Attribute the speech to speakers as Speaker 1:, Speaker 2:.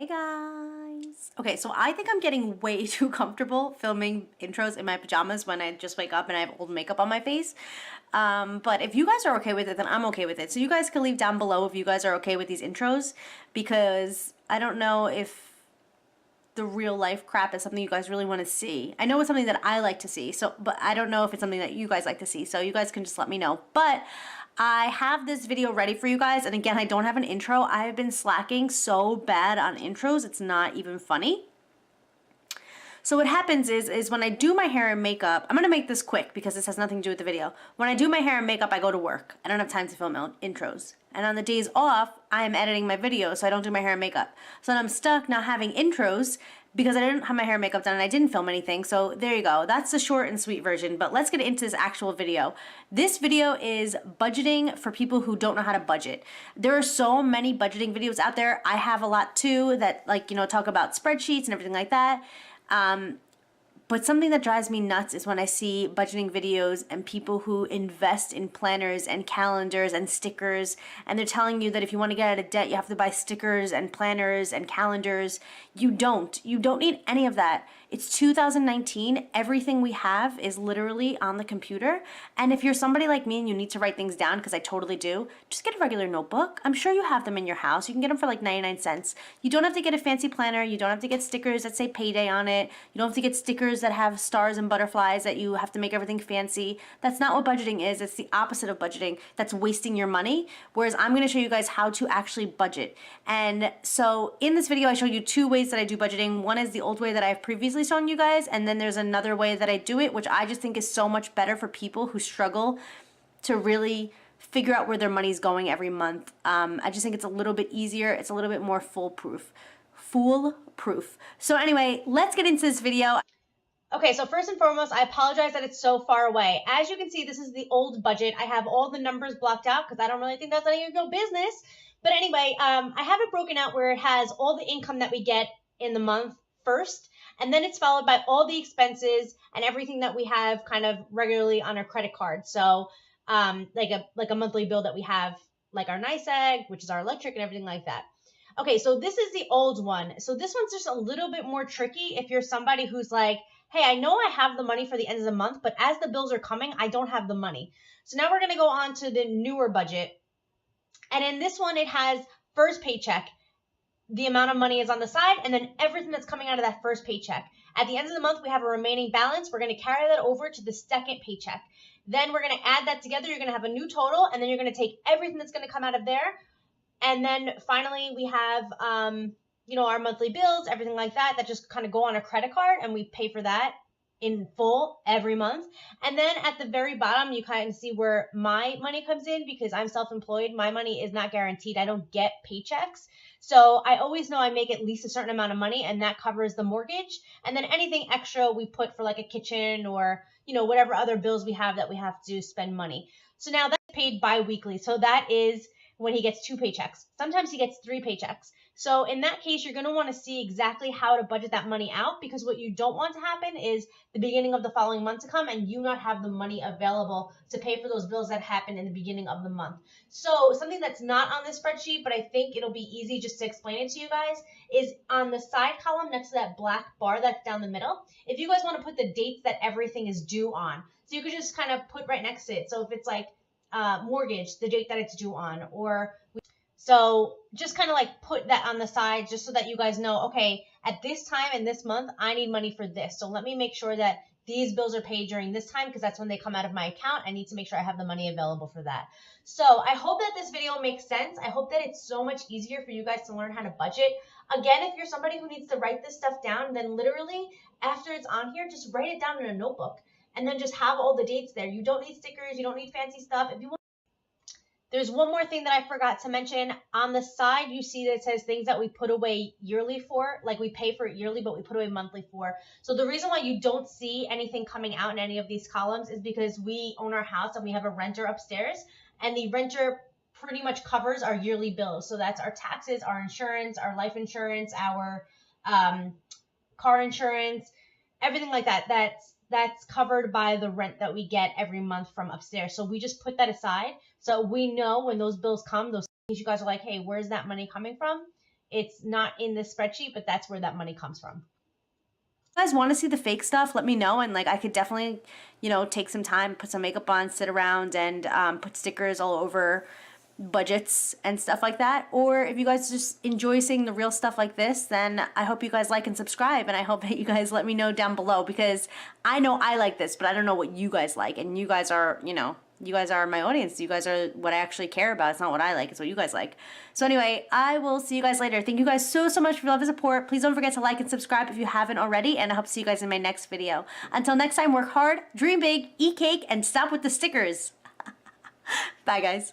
Speaker 1: Hey guys. Okay, so I think I'm getting way too comfortable filming intros in my pajamas when I just wake up and I have old makeup on my face. But if you guys are okay with it, then I'm okay with it. So you guys can leave down below if you guys are okay with these intros, because I don't know if the real life crap is something you guys really want to see. I know it's something that I like to see, so but I don't know if it's something that you guys like to see. So you guys can just let me know. But I have this video ready for you guys, and again, I don't have an intro. I have been slacking so bad on intros, it's not even funny. So what happens is when I do my hair and makeup, I'm gonna make this quick because this has nothing to do with the video. When I do my hair and makeup, I go to work. I don't have time to film intros. And on the days off, I am editing my videos, so I don't do my hair and makeup. So then I'm stuck not having intros because I didn't have my hair and makeup done and I didn't film anything. So there you go. That's the short and sweet version. But let's get into this actual video. This video is budgeting for people who don't know how to budget. There are so many budgeting videos out there. I have a lot too that, like, talk about spreadsheets and everything like that. But something that drives me nuts is when I see budgeting videos and people who invest in planners and calendars and stickers, and they're telling you that if you want to get out of debt, you have to buy stickers and planners and calendars. You don't. You don't need any of that. It's 2019. Everything we have is literally on the computer. And if you're somebody like me and you need to write things down, because I totally do, just get a regular notebook. I'm sure you have them in your house. You can get them for like 99 cents. You don't have to get a fancy planner. You don't have to get stickers that say payday on it. You don't have to get stickers that have stars and butterflies that you have to make everything fancy. That's not what budgeting is. It's the opposite of budgeting. That's wasting your money. Whereas I'm going to show you guys how to actually budget. And so in this video, I show you two ways that I do budgeting. One is the old way that I've previously shown you guys, and then there's another way that I do it, which I just think is so much better for people who struggle to really figure out where their money's going every month. I just think it's a little bit easier. It's a little bit more foolproof. Foolproof. So anyway, let's get into this video. Okay, so first and foremost, I apologize that it's so far away. As you can see, this is the old budget. I have all the numbers blocked out because I don't really think that's any of your business. But anyway, I have it broken out where it has all the income that we get in the month first, and then it's followed by all the expenses and everything that we have kind of regularly on our credit card. So like a monthly bill that we have, like our NICEAG, which is our electric and everything like that. Okay, so this is the old one. So this one's just a little bit more tricky if you're somebody who's like, hey, I know I have the money for the end of the month, but as the bills are coming, I don't have the money. So now we're going to go on to the newer budget. And in this one, it has first paycheck. The amount of money is on the side, and then everything that's coming out of that first paycheck. At the end of the month, we have a remaining balance. We're going to carry that over to the second paycheck. Then we're going to add that together. You're going to have a new total, and then you're going to take everything that's going to come out of there. And then finally, we have, our monthly bills, everything like that, that just kind of go on a credit card, and we pay for that in full every month. And then at the very bottom, you kind of see where my money comes in because I'm self-employed. My money is not guaranteed. I don't get paychecks. So I always know I make at least a certain amount of money, and that covers the mortgage. And then anything extra we put for like a kitchen or, whatever other bills we have that we have to spend money. So now that's paid bi-weekly. So that is when he gets 2 paychecks. Sometimes he gets 3 paychecks. So in that case, you're going to want to see exactly how to budget that money out, because what you don't want to happen is the beginning of the following month to come and you not have the money available to pay for those bills that happen in the beginning of the month. So something that's not on this spreadsheet, but I think it'll be easy just to explain it to you guys, is on the side column next to that black bar that's down the middle. If you guys want to put the dates that everything is due on, so you could just kind of put right next to it. So if it's like mortgage, the date that it's due on, or so just kind of like put that on the side just so that you guys know, okay, at this time in this month, I need money for this. So let me make sure that these bills are paid during this time because that's when they come out of my account. I need to make sure I have the money available for that. So I hope that this video makes sense. I hope that it's so much easier for you guys to learn how to budget. Again, if you're somebody who needs to write this stuff down, then literally after it's on here, just write it down in a notebook and then just have all the dates there. You don't need stickers. You don't need fancy stuff. If you want. There's one more thing that I forgot to mention. On the side, you see that it says things that we put away yearly for, like we pay for it yearly, but we put away monthly for. So the reason why you don't see anything coming out in any of these columns is because we own our house and we have a renter upstairs, and the renter pretty much covers our yearly bills. So that's our taxes, our insurance, our life insurance, our car insurance, everything like that. That's covered by the rent that we get every month from upstairs. So we just put that aside. So we know when those bills come, those things you guys are like, hey, where's that money coming from?
Speaker 2: It's not in the spreadsheet, but that's where that money comes from.
Speaker 1: If you guys want to see the fake stuff, let me know, and like I could definitely, you know, take some time, put some makeup on, sit around, and put stickers all over budgets and stuff like that. Or if you guys just enjoy seeing the real stuff like this, then I hope you guys like and subscribe, and I hope that you guys let me know down below, because I know I like this, but I don't know what you guys like, and you guys are, you know, you guys are my audience. You guys are what I actually care about. It's not what I like, it's what you guys like. So anyway, I will see you guys later. Thank you guys so much for your love and support. Please don't forget to like and subscribe if you haven't already, and I hope to see you guys in my next video. Until next time, work hard, dream big, eat cake, and stop with the stickers. Bye guys.